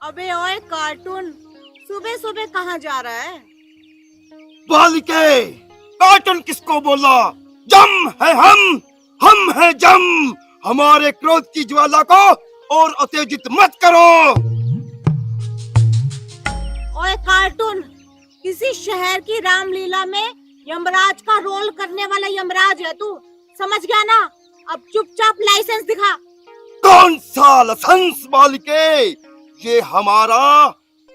अबे ओए कार्टून, सुबह सुबह कहाँ जा रहा है? बालिके, कार्टून किसको बोला? जम है हम है जम। हमारे क्रोध की ज्वाला को और उत्तेजित मत करो। ओए कार्टून, किसी शहर की रामलीला में यमराज का रोल करने वाला यमराज है तू, समझ गया ना? अब चुपचाप लाइसेंस दिखा। कौन सा लाइसेंस बालिके? ये हमारा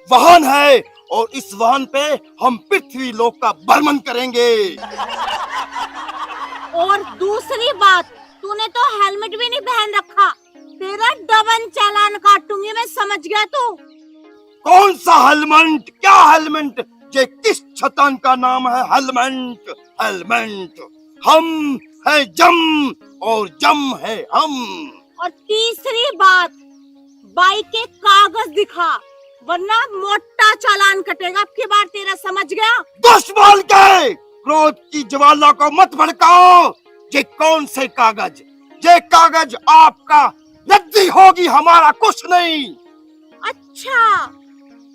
वाहन है और इस वाहन पे हम पृथ्वी लोक का भ्रमण करेंगे। और दूसरी बात, तूने तो हेलमेट भी नहीं पहन रखा। तेरा डबल चालान काटूंगी मैं, समझ गया तू? कौन सा हेलमेट? क्या हेलमेट? ये किस शैतान का नाम है हेलमेट? हेलमेट हम है जम और जम है हम। और तीसरी बात, बाइक के कागज दिखा, वरना मोटा चालान कटेगा अब की बार तेरा, समझ गया? दुश्मन के क्रोध की ज्वाला को मत भड़काओ। ये कौन से कागज? ये कागज आपका रद्दी होगी, हमारा कुछ नहीं। अच्छा,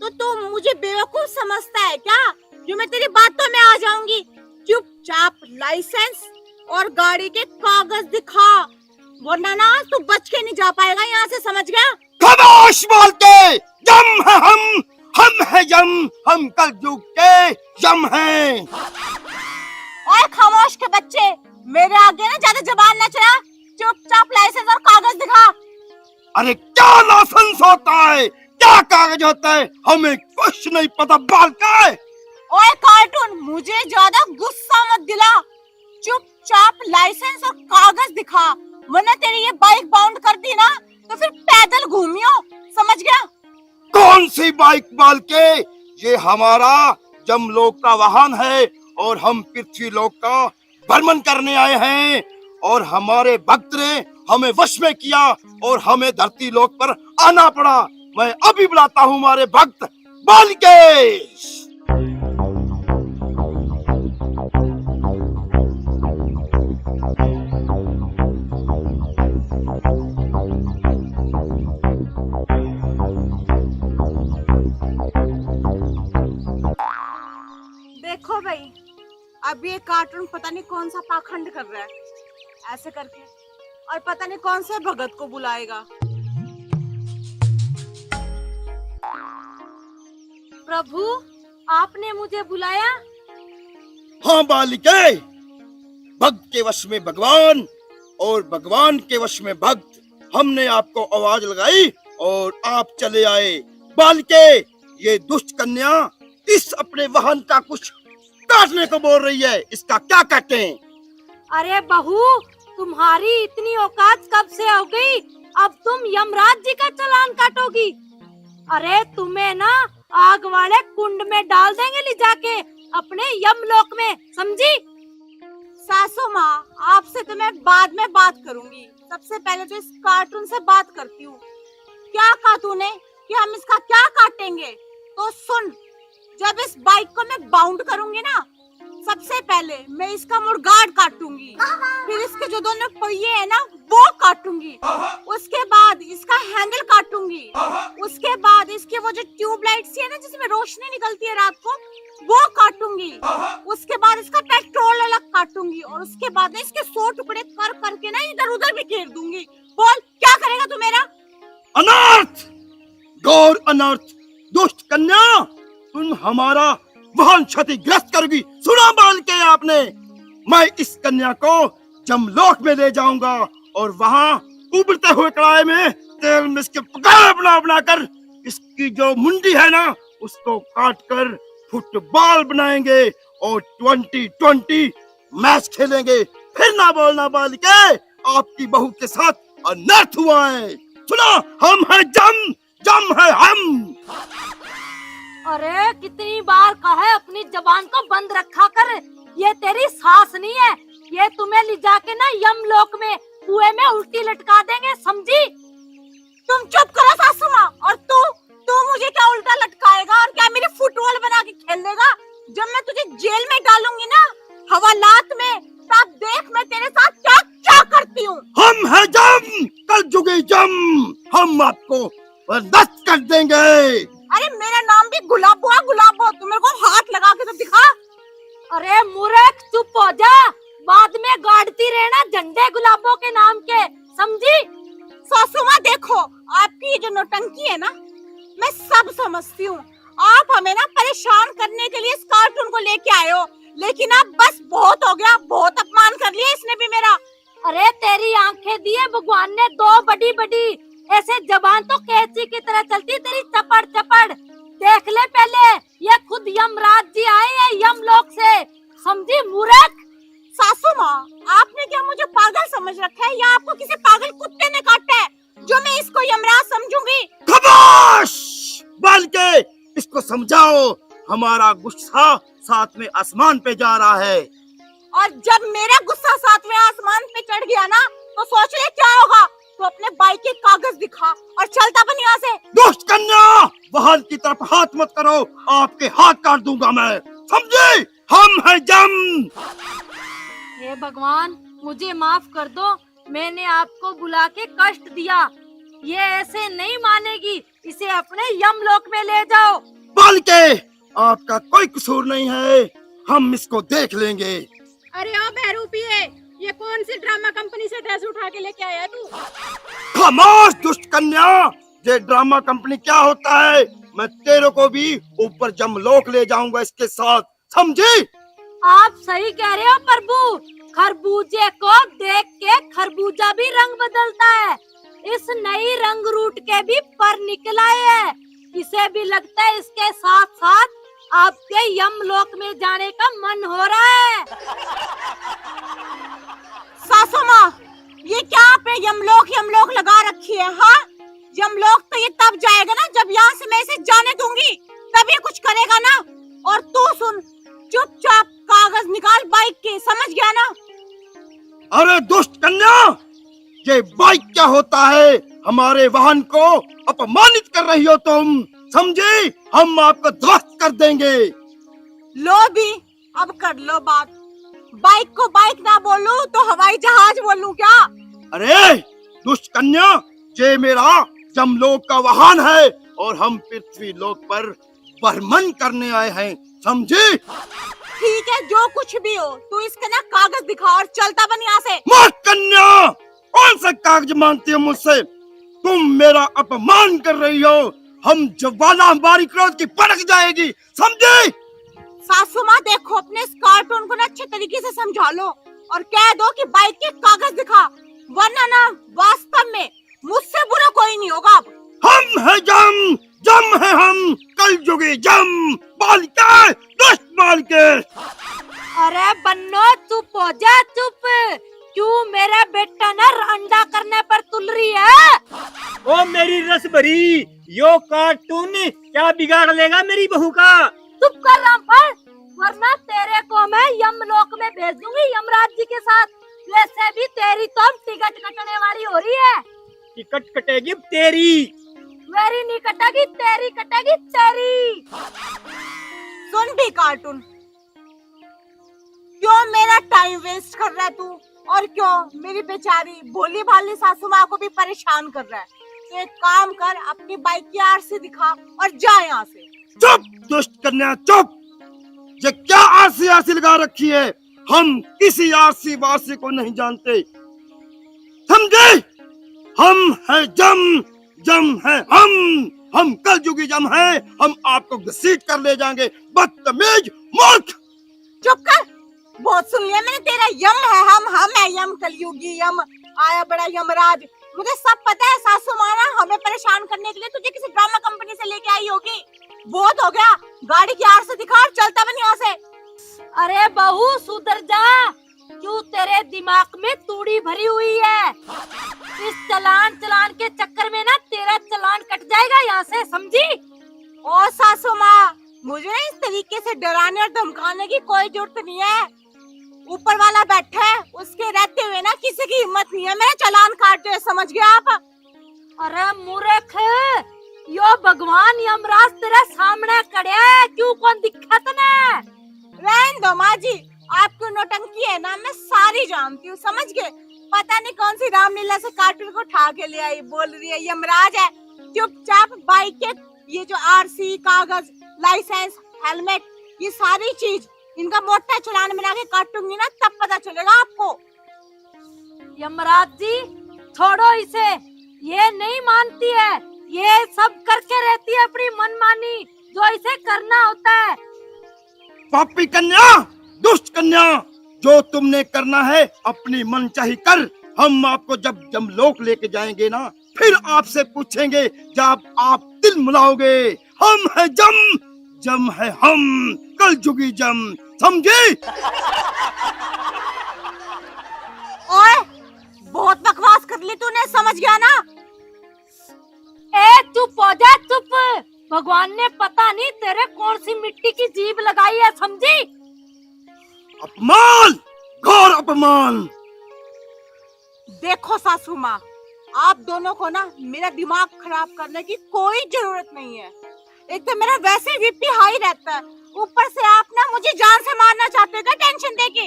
तो तू मुझे बेवकूफ समझता है क्या, जो मैं तेरी बातों में आ जाऊंगी? चुपचाप लाइसेंस और गाड़ी के कागज दिखा, वरना ना तू बच के नहीं जा पाएगा यहाँ से, समझ गया? खामोश बोल के, जम है हम है जम, हम कल युग के जम हैं। ओए खामोश के बच्चे, मेरे आगे ना ज्यादा जबान न चला। चुपचाप लाइसेंस और कागज दिखा। अरे क्या लाइसेंस होता है, क्या कागज होता है, हमें कुछ नहीं पता बालका। ओए कार्टून, मुझे ज्यादा गुस्सा मत दिला। चुपचाप लाइसेंस और कागज दिखा, वरना तेरी ये बाइक बाउंड कर दी ना तो फिर पैदल घूमियो, समझ गया? कौन सी बाइक बालके? ये हमारा जमलोक का वाहन है और हम पृथ्वी लोक का भ्रमण करने आए हैं। और हमारे भक्त ने हमें वश में किया और हमें धरती लोक पर आना पड़ा। मैं अभी बुलाता हूँ हमारे भक्त बालिके। देखो भाई, अब ये कार्टून पता नहीं कौन सा पाखंड कर रहा है ऐसे करके, और पता नहीं कौन से भगत को बुलाएगा। प्रभु, आपने मुझे बुलाया? हाँ बालिके, भक्त के वश में भगवान और भगवान के वश में भक्त। हमने आपको आवाज लगाई और आप चले आए। बालिके, ये दुष्ट कन्या इस अपने वाहन का कुछ काटने को बोल रही है, इसका क्या काटें? अरे बहू, तुम्हारी इतनी औकात कब से हो गई? अब तुम यमराज जी का चालान काटोगी? अरे तुम्हें ना आग वाले कुंड में डाल देंगे ले जाके अपने यमलोक में, समझी? सासू माँ, आपसे तो मैं बाद में बात करूंगी, सबसे पहले तो इस कार्टून से बात करती हूँ। क्या कहा तूने कि हम इसका क्या काटेंगे? तो सुन, जब इस बाइक को मैं बाउंड करूंगी ना, सबसे पहले मैं इसका मुड़गार्ड काटूंगी, फिर इसके जो दोनों पहिए है ना वो काटूंगी, उसके बाद इसका हैंडल काटूंगी, उसके बाद इसके वो जो ट्यूबलाइट्स है ना जिसमें रोशनी निकलती है रात को, वो काटूंगी, उसके बाद इसका पेट्रोल अलग काटूंगी, और उसके बाद इसके 100 टुकड़े कर करके ना इधर उधर बिखेर दूंगी। बोल, क्या करेगा तू मेरा? अनर्थ, घोर अनर्थ। दुष्ट कन्या, तुम हमारा वाहन क्षतिग्रस्त करोगी। सुना बालिके आपने? मैं इस कन्या को जमलोक में ले जाऊंगा और वहाँ उबलते हुए कढ़ाई में तेल में इसके पकाए बना बना कर इसकी जो मुंडी है ना उसको काट कर फुटबॉल बनाएंगे और 2020 मैच खेलेंगे। फिर ना बोलना बालिके, आपकी बहू के साथ अनर्थ हुआ है। सुना, हम है जम, जम है हम। अरे कितनी बार कहा है अपनी जबान को बंद रखा कर। ये तेरी सास नहीं है, ये तुम्हें ले जाके ना यमलोक में कुएं में उल्टी लटका देंगे, समझी? तुम चुप करो सासू माँ। और तू मुझे क्या उल्टा लटकाएगा और क्या मेरी फुटबॉल बना के खेल देगा? जब मैं तुझे जेल में डालूंगी ना हवालात में, तब देख मैं तेरे साथ क्या क्या करती हूँ। हम है जम, कल जुगे जम, हम आपको बर्दाश्त कर देंगे। अरे मेरा नाम भी गुलाबो है, गुलाबो। तू मेरे को हाथ लगा के तो दिखा। अरे मूर्ख चुप हो जा, बाद में गाड़ती रहना झंडे गुलाबों के नाम के, समझी? सासू माँ देखो, आपकी ये जो नौटंकी है ना, मैं सब समझती हूँ। आप हमें ना परेशान करने के लिए इस कार्टून को लेके आए हो, लेकिन अब बस बहुत हो गया, बहुत अपमान कर लिया इसने भी मेरा। अरे तेरी आंखें दिए भगवान ने दो बड़ी बड़ी, ऐसे जबान तो कैंची की तरह चलती तेरी, चपड़ चपड़। देख ले पहले, ये खुद यमराज जी आए हैं यमलोक से, समझी मूर्ख? सासू माँ, आपने क्या मुझे पागल समझ रखा है, या आपको किसी पागल कुत्ते ने काटा है जो मैं इसको यमराज समझूंगी? खमोश! बल्कि इसको समझाओ, हमारा गुस्सा सातवें आसमान पे जा रहा है। और जब मेरा गुस्सा सातवें आसमान पे चढ़ गया ना, तो सोच ले क्या होगा। तो अपने बाइक के कागज दिखा और चलता बन यहाँ से। दुष्ट कन्या, वाहन की तरफ हाथ मत करो, आपके हाथ काट दूंगा मैं, समझे? हम है जम। हे भगवान, मुझे माफ कर दो, मैंने आपको बुला के कष्ट दिया। ये ऐसे नहीं मानेगी, इसे अपने यमलोक में ले जाओ। बल्कि आपका कोई कसूर नहीं है, हम इसको देख लेंगे। अरे ओ बहरूपिये, ये कौन सी ड्रामा कंपनी से ड्रेस उठा के लेके आया तू? खामोश दुष्ट कन्या, ये ड्रामा कंपनी क्या होता है, मैं तेरे को भी ऊपर जमलोक ले जाऊंगा इसके साथ, समझी? आप सही कह रहे हो प्रभु, खरबूजे को देख के खरबूजा भी रंग बदलता है। इस नई रंग रूट के भी पर निकल आए हैं, इसे भी लगता है इसके साथ साथ आपके यमलोक में जाने का मन हो रहा है। सासू माँ, ये क्या आपने यमलोक यमलोक लगा रखी है? हाँ, यमलोक तो ये तब जाएगा ना जब यहाँ से मैं इसे जाने दूंगी, तब ये कुछ करेगा ना। और तू सुन, चुपचाप कागज निकाल बाइक के, समझ गया ना? अरे दुष्ट कन्या, ये बाइक क्या होता है, हमारे वाहन को अपमानित कर रही हो तुम, समझी? हम आपको ध्वस्त कर देंगे। लो भी, अब कर लो बात। बाइक को बाइक ना बोलूं तो हवाई जहाज बोलूं क्या? अरे दुष्ट कन्या, ये मेरा जमलोक का वाहन है और हम पृथ्वी लोक पर भ्रमण करने आए हैं, समझी? ठीक है, जो कुछ भी हो, तू इसका ना कागज दिखा और चलता बन यहाँ से। मत कन्या, कौन सा कागज मांगती हो मुझसे? तुम मेरा अपमान कर रही हो, हम ज्वाला हमारी क्रोध की भड़क जाएगी, समझी? सासू माँ देखो, अपने इस कार्टून को ना अच्छे तरीके से समझा लो और कह दो कि बाइक के कागज दिखा, वरना ना वास्तव में मुझसे बुरा कोई नहीं होगा। अब हम है जम, जम है हम, कल जुगे जम, बालिका, दुष्ट बालिके। अरे बन्नो चुप हो जा, चुप। क्यों मेरा बेटा ना अंडा करने पर तुल रही है? ओ मेरी रस भरी, यो कार्टून क्या बिगाड़ लेगा मेरी बहू का? चुप कर रामफल, वरना तेरे को मैं यमलोक में भेज दूंगी यमराज जी के साथ। वैसे भी तेरी तो टिकट कटने वाली हो रही है। टिकट कटेगी तेरी। मेरी नहीं कटेगी, तेरी कटेगी, तेरी। सुन भी कार्टून, क्यों मेरा टाइम वेस्ट कर रहा है तू, और क्यों मेरी बेचारी भोली भाली सासू माँ को भी परेशान कर रहा है? तो एक काम कर, अपनी बाइक की आरसी दिखा और जा यहाँ से। चुप दुष्ट कन्या, चुप। ये क्या आरसी आरसी लगा रखी है, हम किसी आरसी वारसी को नहीं जानते, समझे? हम है जम, जम है हम कल जुगी जम है, हम आपको घसीट कर ले जाएंगे, बदतमीज मूर्ख। चुप कर, बहुत सुन लिया मैंने तेरा। यम है हम है यम, कलयुगी यम, आया बड़ा यमराज। मुझे सब पता है, सासू माँ ना हमें परेशान करने के लिए तुझे किसी ड्रामा कंपनी से लेके आई होगी। बहुत हो गया, गाड़ी की आर से दिखा और चलता बन यहाँ से। अरे बहू सुधर जा, क्यों तेरे दिमाग में तूड़ी भरी हुई है? इस चलान के चक्कर में ना तेरा चलान कट जाएगा यहाँ से, समझी? ओ सासू माँ, मुझे ना इस तरीके से डराने और धमकाने की कोई जरूरत नहीं है। ऊपर वाला बैठा है, उसके रहते हुए ना किसी की हिम्मत नहीं है मेरा चालान काटते हुए, समझ गया आप? अरे मूर्ख, यो भगवान यमराज तेरे सामने खड़े है, क्यों कौन दिक्कत ने? रहने दो माँ जी, आपकी नौटंकी है ना मैं सारी जानती हूँ, समझ गए? पता नहीं कौन सी रामलीला से कार्टून को उठा के ले आई, बोल रही है यमराज है। चुपचाप बाइक के ये जो आरसी, कागज, लाइसेंस, हेलमेट, ये सारी चीज इनका मोटा चालान बना के काटूंगी ना, तब पता चलेगा आपको। यमराज जी छोड़ो इसे, ये नहीं मानती है, ये सब करके रहती है अपनी मनमानी, जो इसे करना होता है। पापी कन्या, दुष्ट कन्या, जो तुमने करना है अपनी मनचाही कर। हम आपको जब जमलोक लेके जाएंगे ना, फिर आपसे पूछेंगे जब आप दिल मिलाओगे। हम है जम, जम है हम, कल जुगी जम, समझे? ओए, बहुत बकवास कर ली तूने, समझ गया ना? ए चुप हो जा, चुप। भगवान ने पता नहीं तेरे कौन सी मिट्टी की जीभ लगाई है, समझी? अपमान, घोर अपमान। देखो सासू माँ, आप दोनों को ना मेरा दिमाग खराब करने की कोई जरूरत नहीं है। एक तो मेरा वैसे बीपी हाई रहता है, ऊपर से आप ना मुझे जान से मारना चाहते हो क्या टेंशन देके?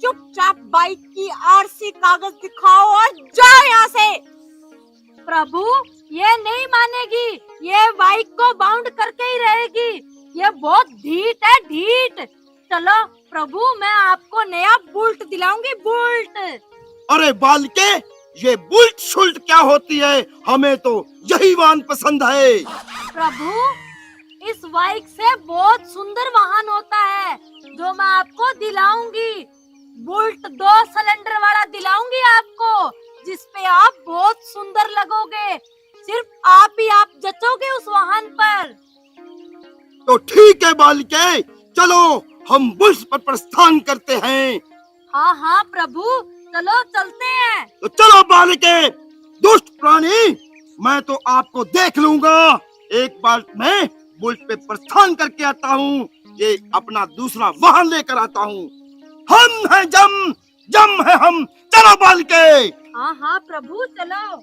चुपचाप बाइक की आरसी, कागज दिखाओ और जाओ यहाँ से। प्रभु ये नहीं मानेगी, ये बाइक को बाउंड करके ही रहेगी, ये बहुत ढीठ है, ढीठ। चलो प्रभु, मैं आपको नया बुल्ट दिलाऊंगी, बुल्ट। अरे बालके, ये बुल्ट शुल्ट क्या होती है? हमें तो यही वाहन पसंद है। प्रभु इस बाइक से बहुत सुंदर वाहन होता है, जो मैं आपको दिलाऊंगी। बुल्ट 2 सिलेंडर वाला दिलाऊंगी आपको, जिसपे आप बहुत सुंदर लगोगे। सिर्फ आप ही आप जचोगे उस वाहन पर। तो ठीक है बालिके, चलो हम बुल्ट पर प्रस्थान करते हैं। हाँ हाँ प्रभु, चलो चलते हैं। तो चलो बालिके, दुष्ट प्राणी, मैं तो आपको देख लूंगा। एक बार मैं बुल्ट पे प्रस्थान करके आता हूँ, ये अपना दूसरा वाहन लेकर आता हूँ। हम है जम, जम है हम, चलो बालिके। हाँ हाँ प्रभु चलो।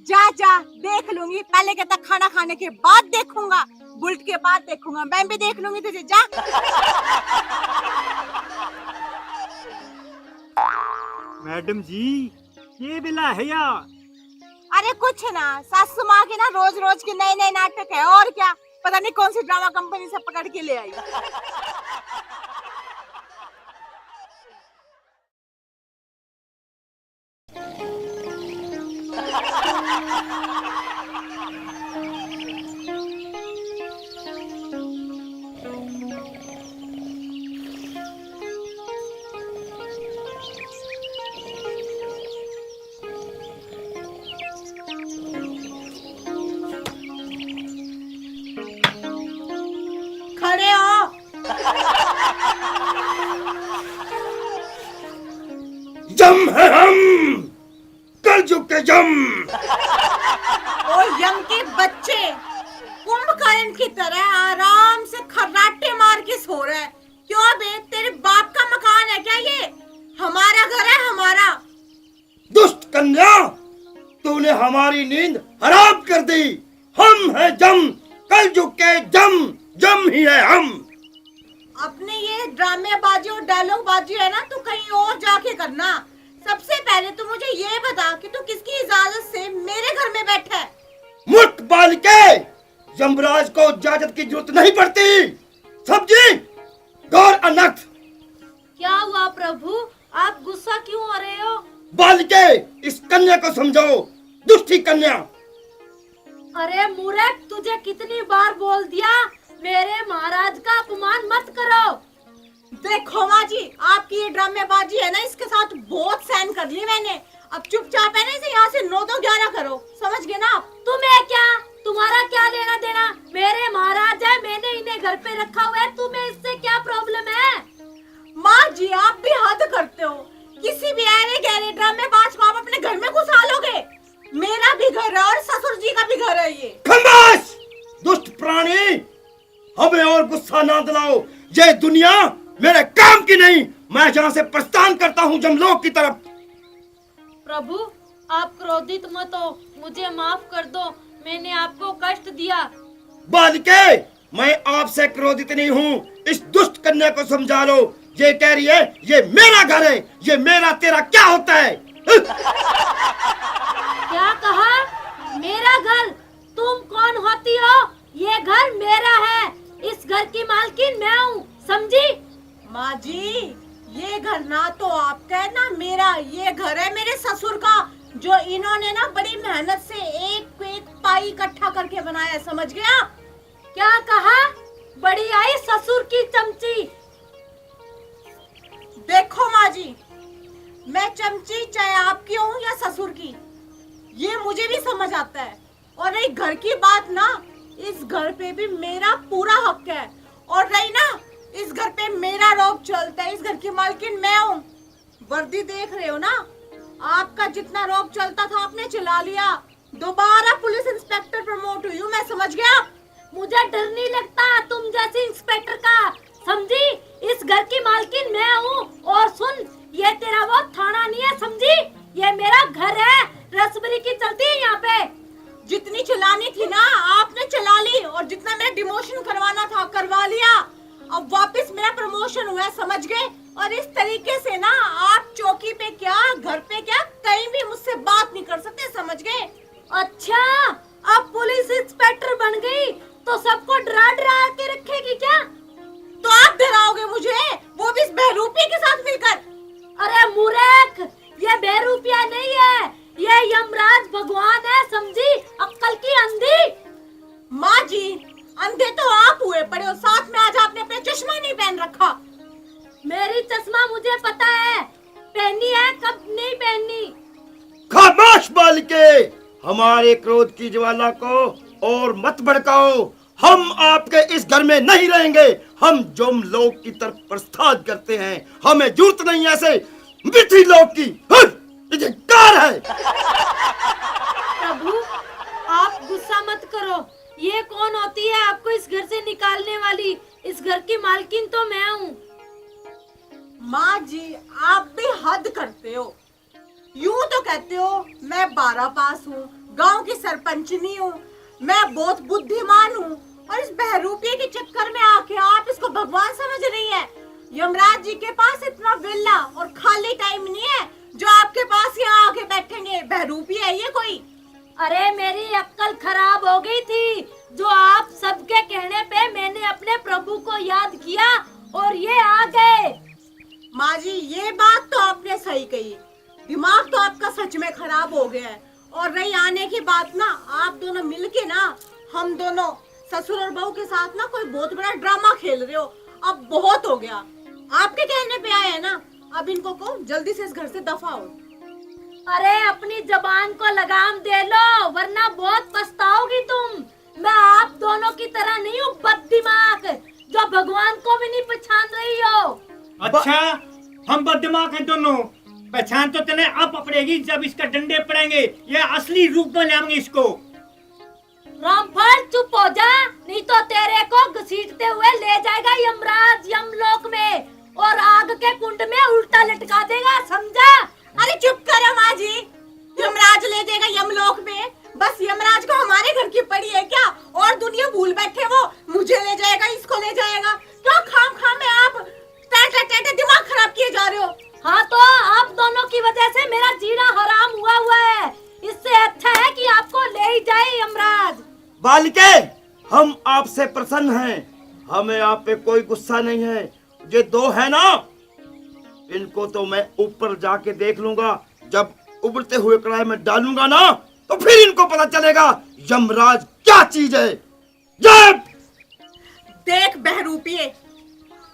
जा जा, देख लूंगी। पहले कहता खाना खाने के बाद देखूंगा, बुल्ट के बाद देखूंगा, मैं भी देख लूंगी तुझे, जा। मैडम जी, ये बिला है या? अरे कुछ ना, सासू माँ के ना रोज रोज के नए नए नाटक है, और क्या, पता नहीं कौन सी ड्रामा कंपनी से पकड़ के ले आई। खड़े हो। जम है हम, कल जुग के जम। ओ यम के बच्चे, कुंभकर्ण की तरह आराम से खर्राटे मार के सो रहा है। क्यों बे, तेरे बाप का मकान है क्या ये? हमारा घर है, हमारा। दुष्ट कन्या, तूने हमारी नींद हराम कर दी। हम है जम, कल जुग के जम, जम ही है हम। अपने ये ड्रामेबाजी और डायलॉग बाजी है ना, तू कहीं और जाके करना। सबसे पहले तू मुझे ये बता कि तू किसकी इजाजत से मेरे घर में बैठा है? मूर्ख बालिके, यमराज को इजाजत की जरूरत नहीं पड़ती, समझी? गौर अनर्थ। क्या हुआ प्रभु, आप गुस्सा क्यों हो रहे हो? बालिके, इस कन्या को समझाओ, दुष्टी कन्या। अरे मूर्ख, तुझे कितनी बार बोल दिया, मेरे महाराज का अपमान मत करो। देखो माँ जी, आपकी ये ड्रामेबाजी है ना, इसके साथ बहुत सहन कर ली मैंने। अब चुपचाप है ना, इसे यहाँ से 9 तो 11 करो, समझ गए ना आप? तुम्हें क्या, तुम्हारा क्या लेना देना? मेरे महाराज है, मैंने इन्हें घर पे रखा हुआ है, तुम्हें इससे क्या प्रॉब्लम है? माँ जी, आप भी हद करते हो। किसी भी अरे गहरे ड्रामेबाज को आप अपने घर में घुसा लोगे? मेरा भी घर है और ससुर जी का भी घर है ये। खमोश, दुष्ट प्राणी, हमें और गुस्सा ना दिलाओ। ये दुनिया मेरे काम की नहीं। मैं यहाँ से प्रस्थान करता हूँ जमलोक की तरफ। प्रभु आप क्रोधित मत हो, मुझे माफ कर दो, मैंने आपको कष्ट दिया। बालिके, मैं आपसे क्रोधित नहीं हूँ। इस दुष्ट कन्या को समझा लो। ये कह रही है ये मेरा घर है, ये मेरा तेरा क्या होता है? क्या कहा? मेरा घर? तुम कौन होती हो? ये घर मेरा है, इस घर की मालकिन मैं हूँ, समझी? माँ जी, ये घर ना तो आपका है ना मेरा, ये घर है मेरे ससुर का, जो इन्होंने ना बड़ी मेहनत से एक एक पाई इकट्ठा करके बनाया, समझ गया? क्या कहा? बड़ी आई ससुर की चमची। देखो माँ जी, मैं चमची चाहे आपकी हूँ या ससुर की, ये मुझे भी समझ आता है। और रही घर की बात ना, इस घर पे भी मेरा पूरा हक है। और रही ना, इस घर पे मेरा रौब चलता है, इस घर की मालकिन मैं हूँ। वर्दी देख रहे हो ना, आपका जितना रौब चलता था आपने चला लिया। दोबारा पुलिस इंस्पेक्टर प्रमोट हुई हूँ मैं, समझ गया? मुझे डर नहीं लगता तुम जैसे इंस्पेक्टर का, समझी? इस घर की मालकिन मैं हूँ। और सुन, ये तेरा वो थाना नहीं है, समझी? ये मेरा घर है, रसबरी की चलती है यहाँ पे। जितनी चलानी थी ना आपने चला ली, और जितना मेरा डिमोशन करवाना था करवा लिया। अब वापस मेरा प्रमोशन हुआ है, समझ गए? और इस तरीके से ना आप चौकी पे क्या, घर पे क्या, कहीं भी मुझसे बात नहीं कर सकते, समझ गए? अच्छा, अब पुलिस इंस्पेक्टर बन गई तो सबको डरा डरा के रखेगी क्या? तो आप डराओगे मुझे, वो भी इस बहरूपी के साथ मिलकर? अरे मूर्ख, ये बेरूपिया नहीं है, ये यमराज भगवान है, समझी? अक्कल की अंधी। माँ जी, अंधे तो आप हुए पड़े हो, साथ में आज आपने अपना चश्मा नहीं पहन रखा। मेरी चश्मा मुझे पता है, पहनी है कब नहीं पहनी। खामोश बालिके, हमारे क्रोध की ज्वाला को और मत भड़काओ। हम आपके इस घर में नहीं रहेंगे। हम जमलोक की तरफ प्रस्थान करते हैं। हमें जरूरत नहीं ऐसे मिथि लोक की। धिक्कार है। प्रभु आप गुस्सा मत करो, ये कौन होती है आपको इस घर से निकालने वाली? इस घर की मालकिन तो मैं हूँ। माँ जी, आप भी हद करते हो। यूं तो कहते हो मैं 12 पास हूँ, गांव की सरपंचनी हूँ, मैं बहुत बुद्धिमान हूँ, और इस बहरूपी के चक्कर में आके आप इसको भगवान समझ रही है। यमराज जी के पास इतना विला और खाली टाइम नहीं है जो आपके पास यहाँ आके बैठेंगे। बहरूपी है ये कोई? अरे मेरी अक्ल खराब हो गई थी, जो आप सबके कहने पे मैंने अपने प्रभु को याद किया और ये आ गए। माँ जी, ये बात तो आपने सही कही, दिमाग तो आपका सच में खराब हो गया है। और रही आने की बात ना, आप दोनों मिलके ना, हम दोनों ससुर और बहू के साथ ना कोई बहुत बड़ा ड्रामा खेल रहे हो। अब बहुत हो गया, आपके कहने पे आए हैं ना, अब इनको को जल्दी से इस घर से दफा हो। अरे अपनी जबान को लगाम दे लो, वरना बहुत पछताओगी तुम। मैं आप दोनों की तरह नहीं हूँ बददिमाग, जो भगवान को भी नहीं पहचान रही हो। अच्छा, हम बददिमाग हैं दोनों। पहचान तो तेने अब पड़ेगी जब इसका डंडे पड़ेंगे। ये असली रूप में लाएंगे इसको। रामफल चुप हो जा, नहीं तो तेरे को घसीटते हुए ले जाएगा यमराज यमलोक में, और आग के कुंड में उल्टा लटका देगा, समझा? अरे चुप करो माँ जी, यमराज ले जाएगा यमलोक में? बस यमराज को हमारे घर की पड़ी है क्या? और दुनिया भूल बैठे वो, मुझे ले जाएगा, इसको ले जाएगा। क्यों खाम खाम में आप टेटे दिमाग खराब किए जा रहे हो? हाँ तो आप दोनों की वजह से मेरा जीना हराम हुआ है। इससे अच्छा है कि आपको ले ही जाए यमराज। बालिके, हम आपसे प्रसन्न हैं, हमें आप पे कोई गुस्सा नहीं है। ये दो है ना, इनको तो मैं ऊपर जाके देख लूंगा। जब उबलते हुए कढ़ाई में डालूंगा ना, तो फिर इनको पता चलेगा यमराज क्या चीज है। जब देख बहरूपिये,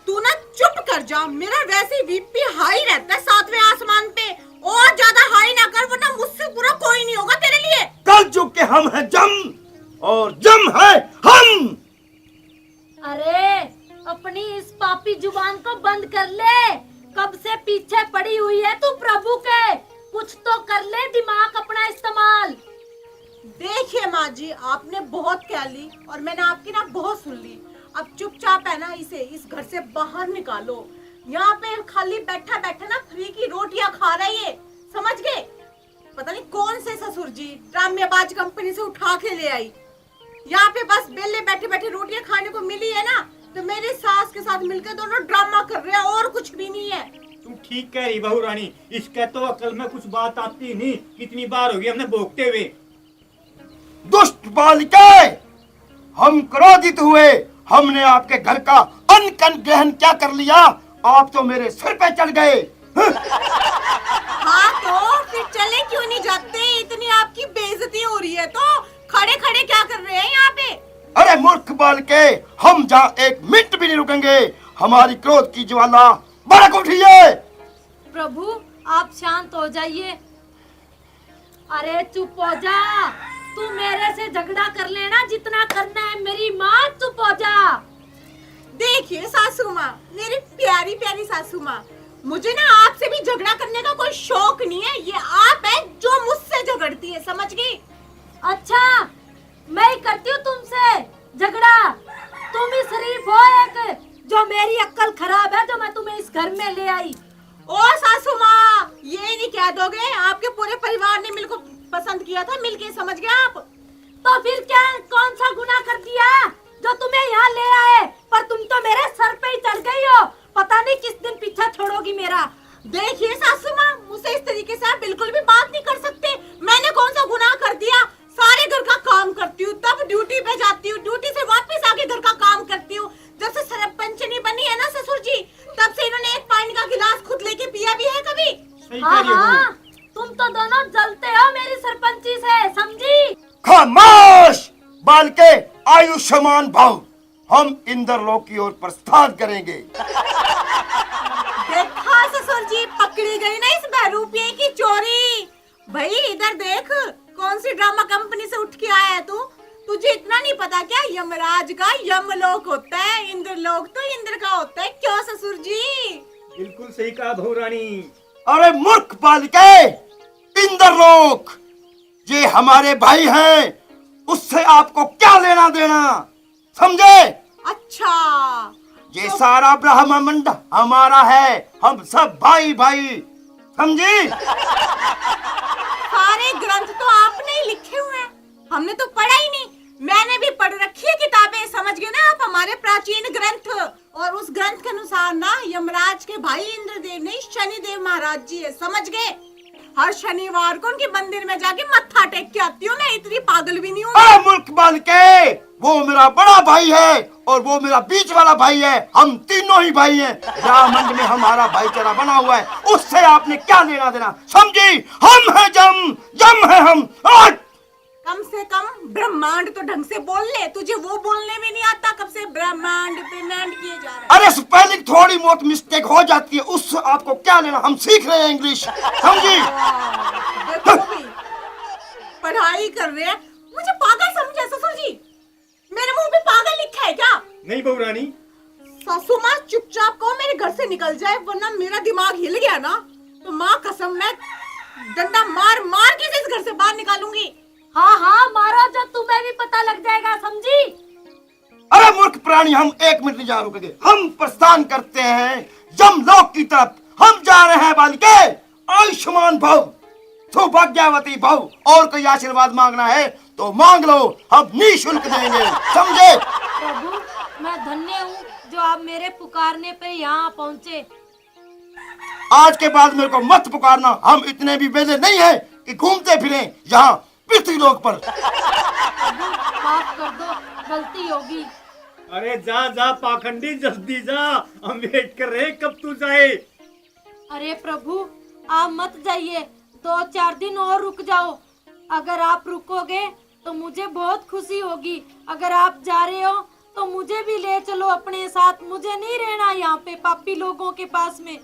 तू ना चुप कर जा। मेरा वैसे बीपी हाई रहता है 7वें आसमान पे, और ज्यादा हाई ना कर, वरना मुझसे बुरा कोई नहीं होगा तेरे लिए। कल चुके हम हैं जम, और जम है हम। अरे अपनी इस पापी जुबान को बंद कर ले, कब से पीछे पड़ी हुई है तू प्रभु के। कुछ तो कर ले, दिमाग अपना इस्तेमाल। देखिए माँ जी, आपने बहुत कह ली और मैंने आपकी ना बहुत सुन ली। अब चुपचाप है ना इसे इस घर से बाहर निकालो। यहाँ पे खाली बैठा बैठा ना फ्री की रोटियां खा रहा है ये, समझ गए? पता नहीं कौन से ससुर जी ड्रामेबाज कंपनी से उठा के ले आई। यहाँ पे बस बेले बैठे बैठे रोटियां खाने को मिली है ना, तो मेरी सास के साथ मिलकर दोनों ड्रामा कर रहे हैं और कुछ भी नहीं है। तुम ठीक कह रही बहू रानी, इसका तो अकल में कुछ बात आती नहीं। कितनी बार होगी हमने भोगते हुए। दुष्ट बालिके, हम क्रोधित हुए। हमने आपके घर का अनकन ग्रहण क्या कर लिया? आप तो मेरे सिर पे चढ़ गए। हाँ तो फिर चले क्यों नहीं जाते? इतनी आपकी बेइज्जती हो रही है तो खड़े खड़े क्या कर रहे हैं यहाँ पे? अरे मूर्ख बालके, हम जहाँ एक मिनट भी नहीं रुकेंगे। हमारी क्रोध की ज्वाला भड़क उठी है। प्रभु आप शांत हो जाइए। अरे चुप हो जा, तू मेरे से झगड़ा कर लेना जितना करना है। मेरी माँ चुप हो जा। देखिए सासू माँ, मेरी प्यारी प्यारी सासू माँ, मुझे ना आपसे भी झगड़ा करने का कोई शौक नहीं है। ये आप है जो मुझसे झगड़ती है, समझ गई? अच्छा मैं ही करती हूँ तुमसे झगड़ा? तुम ही शरीफ हो एक, जो मेरी अक्ल खराब है, जो मैं तुम्हें इस घर में ले आई। ओ सासू माँ, ये नहीं कह दोगे आपके पूरे परिवार ने मिलकर पसंद किया था, मिलके, समझ गए आप? तो फिर क्या, कौन सा गुनाह कर दिया जो तुम्हें यहाँ ले आए? पर तुम तो मेरे सर पे ही चढ़ गई हो। पता नहीं किस दिन पीछा छोड़ोगी मेरा। देखिए सासू माँ, मुझसे इस तरीके से आप बिल्कुल भी बात नहीं कर सकते। मैंने कौन सा गुनाह कर दिया? सारे घर का काम करती हूँ, तब ड्यूटी पे जाती हूँ, ड्यूटी से वापस आके घर का काम करती हूँ। जब से सरपंचनी बनी है ना ससुर जी, तब से इन्होंने एक पानी का गिलास खुद लेके पिया भी है कभी? सही कह रही हो बहू। तुम तो दोनों जलते हो मेरी सरपंची से, समझी? खामोश बालके, आयुष्मान भव। हम इंद्रलोक की ओर प्रस्थान करेंगे। देखा ससुर जी, पकड़ी गई ना इस बहरूपिये की चोरी। भाई इधर देख, कौन सी ड्रामा कंपनी से उठ के आया है तू? तुझे इतना नहीं पता क्या, यमराज का यमलोक होता है, इंद्रलोक तो इंद्र का होता है। क्यों ससुर जी? बिल्कुल सही कहा बहू रानी। अरे मूर्ख बालिके, इंद्रलोक ये हमारे भाई हैं, उससे आपको क्या लेना देना, समझे? अच्छा, ये सारा ब्रह्मांड हमारा है, हम सब भाई भाई, समझी? सारे ग्रंथ तो आपने ही लिखे हुए हैं, हमने तो पढ़ा ही नहीं। मैंने भी पढ़ रखी है किताबें, समझ गए ना आप? हमारे प्राचीन ग्रंथ, और उस ग्रंथ के अनुसार ना यमराज के भाई इंद्रदेव नहीं, शनिदेव महाराज जी है, समझ गए? हर शनिवार को उनके मंदिर में जाके मत्था टेक के आती हूँ मैं, इतनी पागल भी नहीं हूँ। अरे मूर्ख बालके, वो मेरा बड़ा भाई है और वो मेरा बीच वाला भाई है। हम तीनों ही भाई हैं। ब्रह्मांड में हमारा भाईचारा बना हुआ है, उससे आपने क्या लेना देना, समझी? हम हैं जम, जम है हम। कम से कम ब्रह्मांड तो ढंग से बोल ले, तुझे वो बोलने में नहीं आता। कब से ब्रह्मांड ब्रह्मांड किए जा रहा है? अरे स्पेलिंग थोड़ी बहुत मिस्टेक हो जाती है, उससे आपको क्या लेना? हम सीख रहे हैं इंग्लिश, समझी? देखो भी, पढ़ाई कर रहे हैं, मुझे पागल समझे ससुर जी? मेरे मुंह पे पागल लिखा है क्या? नहीं बहू रानी। सासू माँ चुपचाप कहो मेरे घर से निकल जाए, वरना मेरा दिमाग हिल गया ना तो माँ कसम मैं डंडा मार मार के इस घर से बाहर निकालूंगी। हाँ हाँ मारो, जो तुम्हें भी पता लग जाएगा, समझी? अरे मूर्ख प्राणी, हम एक मिनट नहीं जा रुकेंगे। हम प्रस्थान करते हैं यमलोक की तरफ। हम जा रहे हैं बालिके। आयुष्मान भव, सौभाग्यवती भव। और कोई आशीर्वाद मांगना है तो मांग लो, हम निःशुल्क देंगे, समझे? प्रभु मैं धन्य हूँ जो आप मेरे पुकारने पे यहाँ पहुँचे। आज के बाद मेरे को मत पुकारना, हम इतने भी बेले नहीं हैं कि घूमते फिरें यहाँ पृथ्वी लोक पर। प्रभु माफ कर दो, गलती होगी। अरे जा जा पाखंडी, जल्दी जा, हम वेट कर रहे हैं कब तू जाए। अरे प्रभु आप मत जाइए, 2-4 दिन और रुक जाओ। अगर आप रुकोगे तो मुझे बहुत खुशी होगी। अगर आप जा रहे हो तो मुझे भी ले चलो अपने साथ। मुझे नहीं रहना यहाँ पे पापी लोगों के पास में।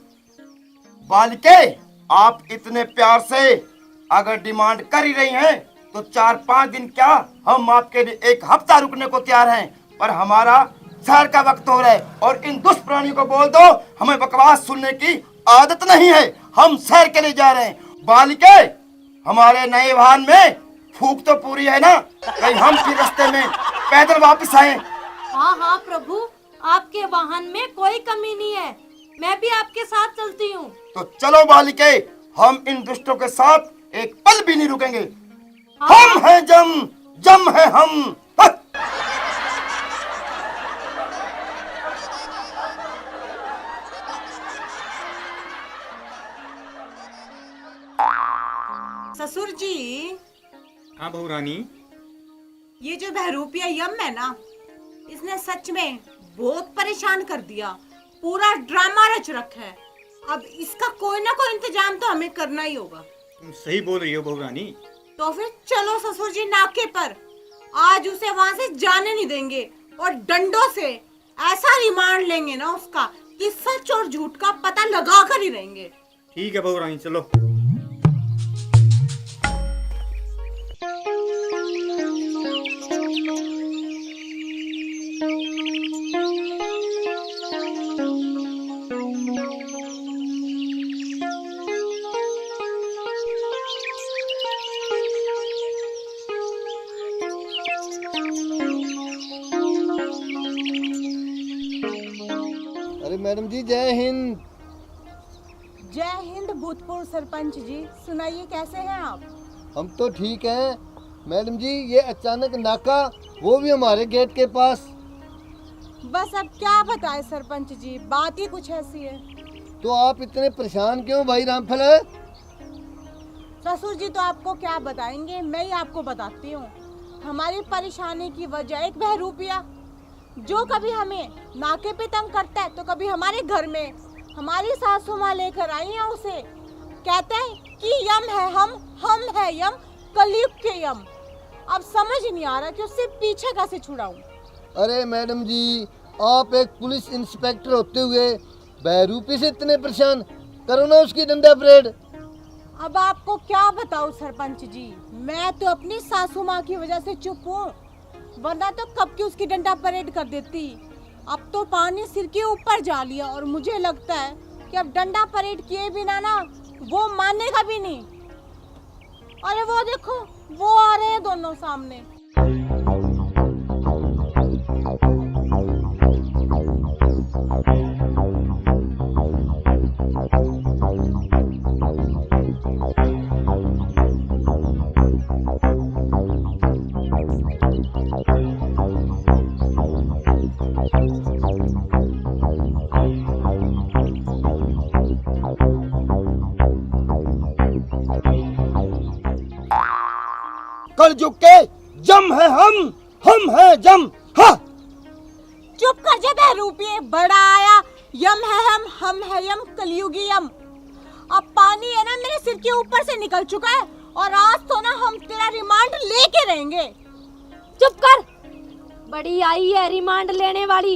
बालिके, आप इतने प्यार से अगर डिमांड कर ही रही हैं तो 4-5 दिन क्या, हम आपके लिए 1 हफ्ता रुकने को तैयार हैं। पर हमारा शहर का वक्त हो रहा है और इन दुष्प्राणियों को बोल दो हमें बकवास सुनने की आदत नहीं है। हम शहर के लिए जा रहे हैं। बालिके, हमारे नए वाहन में फूक तो पूरी है ना? कहीं हम फिर रास्ते में पैदल वापस आए हाँ हाँ प्रभु, आपके वाहन में कोई कमी नहीं है, मैं भी आपके साथ चलती हूँ। तो चलो बालिके, हम इन दुष्टों के साथ एक पल भी नहीं रुकेंगे। हाँ। हम हैं जम, जम है हम। हट! ससुर जी, हाँ बहू रानी। ये जो बहरूपिया यम है ना, इसने सच में बहुत परेशान कर दिया, पूरा ड्रामा रच रखा है। अब इसका कोई ना कोई इंतजाम तो हमें करना ही होगा। तुम सही बोल रही हो बहू रानी। तो फिर चलो ससुर जी नाके पर, आज उसे वहां से जाने नहीं देंगे और डंडों से ऐसा रिमांड लेंगे ना उसका कि सच और झूठ का पता लगा कर ही रहेंगे। ठीक है बहू रानी, चलो। अरे मैडम जी, जय हिंद। जय हिंद भूतपूर्व सरपंच जी, सुनाइए कैसे हैं आप? हम तो ठीक हैं मैडम जी। ये अचानक नाका, वो भी हमारे गेट के पास। बस अब क्या बताए सरपंच जी, बात ही कुछ ऐसी है। तो आप इतने परेशान क्यों भाई रामफल है? ससुर जी तो आपको क्या बताएंगे, मैं ही आपको बताती हूँ। हमारी परेशानी की वजह एक बहरूपिया, जो कभी हमें नाके पे तंग करता है, तो कभी हमारे घर में हमारी सासू माँ लेकर आई है उसे। कहते हैं कि यम है हम है यम, कलयुग के यम। अब समझ नहीं आ रहा कि उससे पीछे कैसे छुड़ाऊं। अरे मैडम जी, आप एक पुलिस इंस्पेक्टर होते हुए बहरूपी से इतने परेशान, करो ना उसकी डंडा परेड। अब आपको क्या बताऊं सरपंच जी, मैं तो अपनी सासू माँ की वजह से चुप हूँ, वरना तो कब की उसकी डंडा परेड कर देती। अब तो पानी सिर के ऊपर जा लिया और मुझे लगता है कि अब डंडा परेड किए बिना ना वो मानेगा भी नहीं। अरे वो देखो, वो आ रहे हैं दोनों सामने। कलयुग के जम है हम है जम। हाँ, चुप कर जा बहरूपिये, बड़ा आया। यम है हम है यम, कलयुगी यम। अब पानी है ना मेरे सिर के ऊपर से निकल चुका है और आज तो ना हम तेरा रिमांड लेके रहेंगे। चुप कर, बड़ी आई है रिमांड लेने वाली।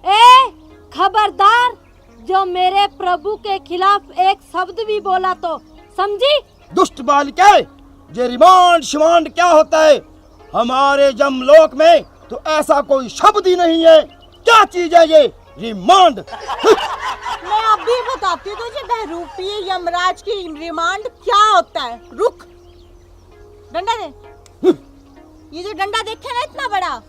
ए खबरदार, जो मेरे प्रभु के खिलाफ एक शब्द भी बोला तो समझी? दुष्ट बालिके, ये रिमांड शिमांड क्या होता है? हमारे जमलोक में तो ऐसा कोई शब्द ही नहीं है। क्या चीज है ये रिमांड? मैं अभी बताती हूँ तुझे बहरूपिये यमराज की रिमांड क्या होता है। रुक, डंडा दे। ये जो डंडा देखे ना इतना बड़ा,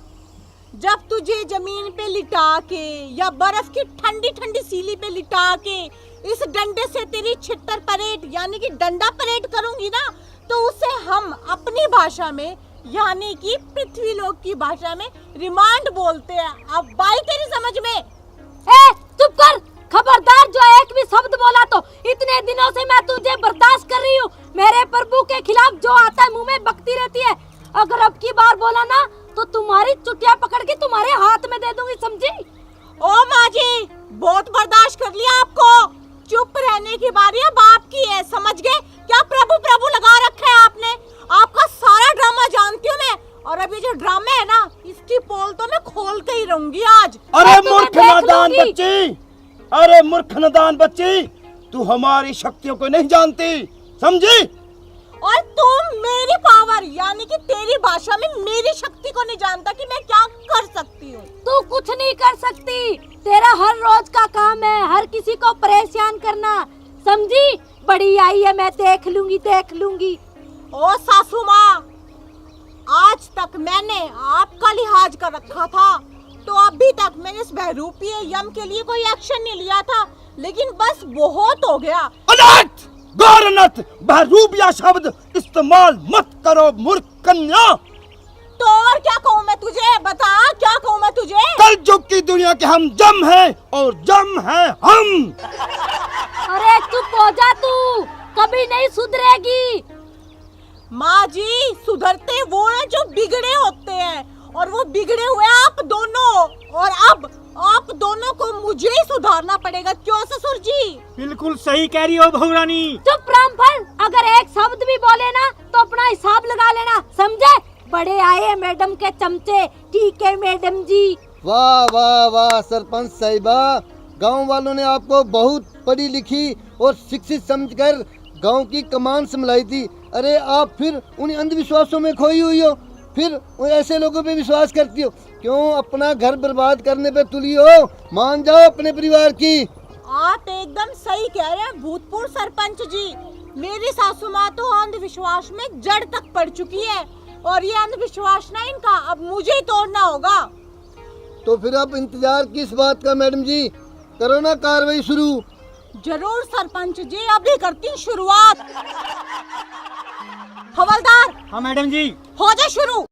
जब तुझे जमीन पे लिटा के या बर्फ की ठंडी ठंडी सीली पे लिटा के इस डंडे से तेरी छिट्टर परेड यानी कि डंडा परेड करूंगी ना, तो उसे हम अपनी भाषा में यानी कि पृथ्वी लोक की भाषा में रिमांड बोलते हैं। अब बाई तेरी समझ में? ए चुप कर, खबरदार, जो एक भी शब्द बोला तो इतने दिनों से मैं तुझे बर्दाश्त कर रही हूँ। मेरे प्रभु के खिलाफ जो आता है मुंह में बकती रहती है। अगर अब की बार बोला ना तो तुम्हारी चुटिया पकड़ के तुम्हारे हाथ में दे दूंगी, समझी? ओ माँ जी, बहुत बर्दाश्त कर लिया आपको। चुप रहने की बारी अब आपकी है, समझ गए? क्या प्रभु प्रभु लगा रखा है आपने? आपका सारा ड्रामा जानती हूँ मैं, और अब ये जो ड्रामा है ना, इसकी पोल तो मैं खोल के ही रहूंगी आज। अरे मूर्ख नादान बच्ची, अरे मूर्ख नादान बच्ची, तू हमारी शक्तियों को नहीं जानती, समझी? और तुम मेरी पावर यानी कि तेरी भाषा में मेरी शक्ति को नहीं जानता कि मैं क्या कर सकती हूँ। तू कुछ नहीं कर सकती, तेरा हर रोज का काम है हर किसी को परेशान करना, समझी? बड़ी आई है, मैं देख लूंगी। ओ सासू माँ, आज तक मैंने आपका लिहाज कर रखा था, तो अभी तक मैंने इस बहरूपीय यम के लिए कोई एक्शन नहीं लिया था, लेकिन बस बहुत हो गया। अनर्थ, गौर अनर्थ, बहरूपिया शब्द इस्तेमाल मत करो मूर्ख कन्या। तो और क्या कहूँ मैं तुझे, बता क्या कहूँ मैं तुझे? कल युग की दुनिया के हम जम हैं और जम हैं हम। अरे चुप हो जा तू, कभी नहीं सुधरेगी। माँ जी, सुधरते वो हैं जो बिगड़े होते हैं, और वो बिगड़े हुए आप दोनों, और अब आप दोनों को मुझे ही सुधारना पड़ेगा। क्यों ससुर जी? बिल्कुल सही कह रही हो बहू रानी। चुप रामफल, अगर एक शब्द भी बोले ना तो अपना हिसाब लगा लेना, समझे? बड़े आए मैडम के चमचे। ठीक है मैडम जी। वाह वाह वाह सरपंच साहिबा, गांव वालों ने आपको बहुत पढ़ी लिखी और शिक्षित समझकर गांव की कमान संभलाई थी। अरे आप फिर उन अंधविश्वासों में खोई हुई हो, फिर ऐसे लोगों पे विश्वास करती हो। क्यों अपना घर बर्बाद करने पे तुली हो? मान जाओ अपने परिवार की। आप एकदम सही कह रहे हैं भूतपूर्व सरपंच जी। मेरी सासू माँ तो अंधविश्वास में जड़ तक पड़ चुकी है, और ये अंधविश्वास ना इनका अब मुझे ही तोड़ना होगा। तो फिर अब इंतजार किस बात का मैडम जी, करो ना कार्रवाई शुरू। जरूर सरपंच जी, अभी करती हूँ शुरुआत। हवलदार, हाँ मैडम जी। हो जाए शुरू।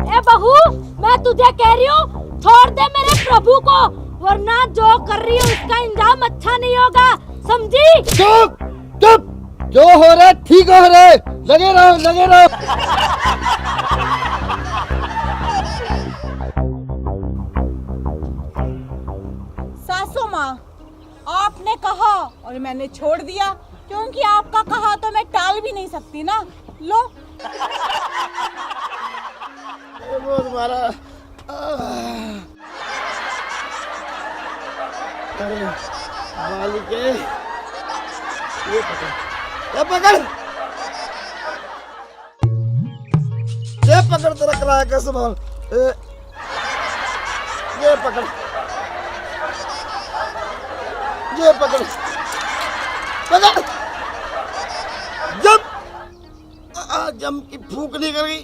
ए बहू, मैं तुझे कह रही हूँ छोड़ दे मेरे प्रभु को, वरना जो कर रही है उसका इंजाम अच्छा नहीं होगा, समझी? चुप चुप, जो हो रहा है ठीक हो रहा है, लगे रहो लगे रहो। सासू माँ, आपने कहा और मैंने छोड़ दिया, क्योंकि आपका कहा तो मैं टाल भी नहीं सकती ना। लो। वो तुम्हारा अरे मालिक है, ये पकड़ तेरा किराया का सामान, ये पकड़ जम की फूक निकल गई।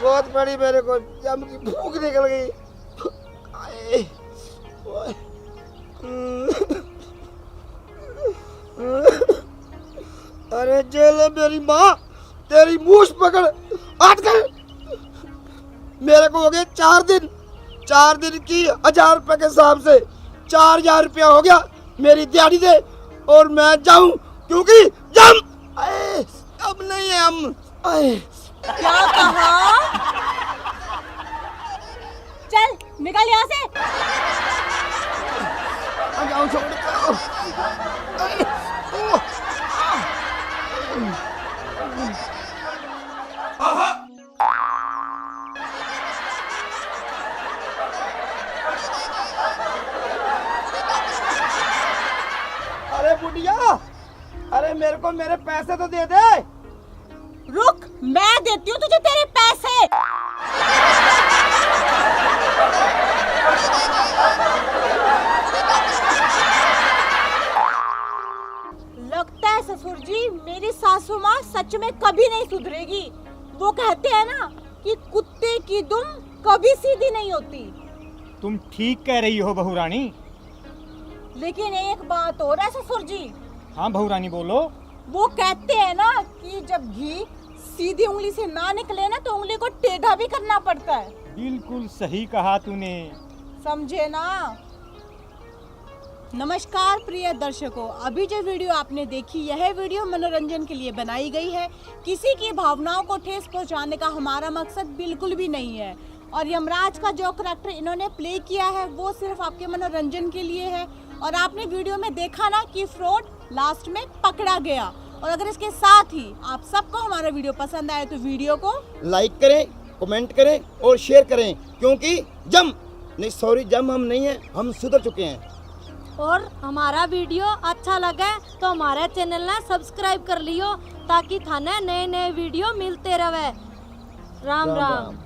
बहुत बड़ी, मेरे को जम की भूख निकल गई। आए, ओए। अरे जेल मेरी माँ, तेरी मूछ पकड़, हट कर। मेरे को हो गए 4 दिन की 1000 रुपए के हिसाब से 4000 रुपया हो गया। मेरी दिहाड़ी दे और मैं जाऊं, क्योंकि जम आए, अब नहीं है हम। आए, क्या कहा? चल निकल यहाँ से। जाओ छोड़ दो। अरे बुढ़िया, अरे मेरे को मेरे पैसे तो दे दे। रुक, मैं देती हूँ तुझे तेरे पैसे। लगता है ससुर जी मेरी सासू माँ सच में कभी नहीं सुधरेगी। वो कहते हैं ना कि कुत्ते की दुम कभी सीधी नहीं होती। तुम ठीक कह रही हो बहू रानी। लेकिन एक बात और है ससुर जी। हाँ बहू रानी बोलो। वो कहते हैं ना कि जब घी सीधी उंगली से ना निकले ना तो उंगली को टेढ़ा भी करना पड़ता है। बिल्कुल सही कहा तूने। समझे ना? नमस्कार प्रिय दर्शकों, अभी जो वीडियो आपने देखी यह वीडियो मनोरंजन के लिए बनाई गई है। किसी की भावनाओं को ठेस पहुंचाने का हमारा मकसद बिल्कुल भी नहीं है। और यमराज का जो करैक्टर इन्होंने प्ले किया है वो सिर्फ आपके मनोरंजन के लिए है। और आपने वीडियो में देखा ना कि फ्रॉड लास्ट में पकड़ा गया। और अगर इसके साथ ही आप सबको हमारा वीडियो पसंद आए तो वीडियो को लाइक करें, कमेंट करें और शेयर करें, क्योंकि जम हम नहीं हैं, हम सुधर चुके हैं। और हमारा वीडियो अच्छा लगे तो हमारे चैनल ने सब्सक्राइब कर लियो, ताकि थाने नए नए वीडियो मिलते रहे। राम राम।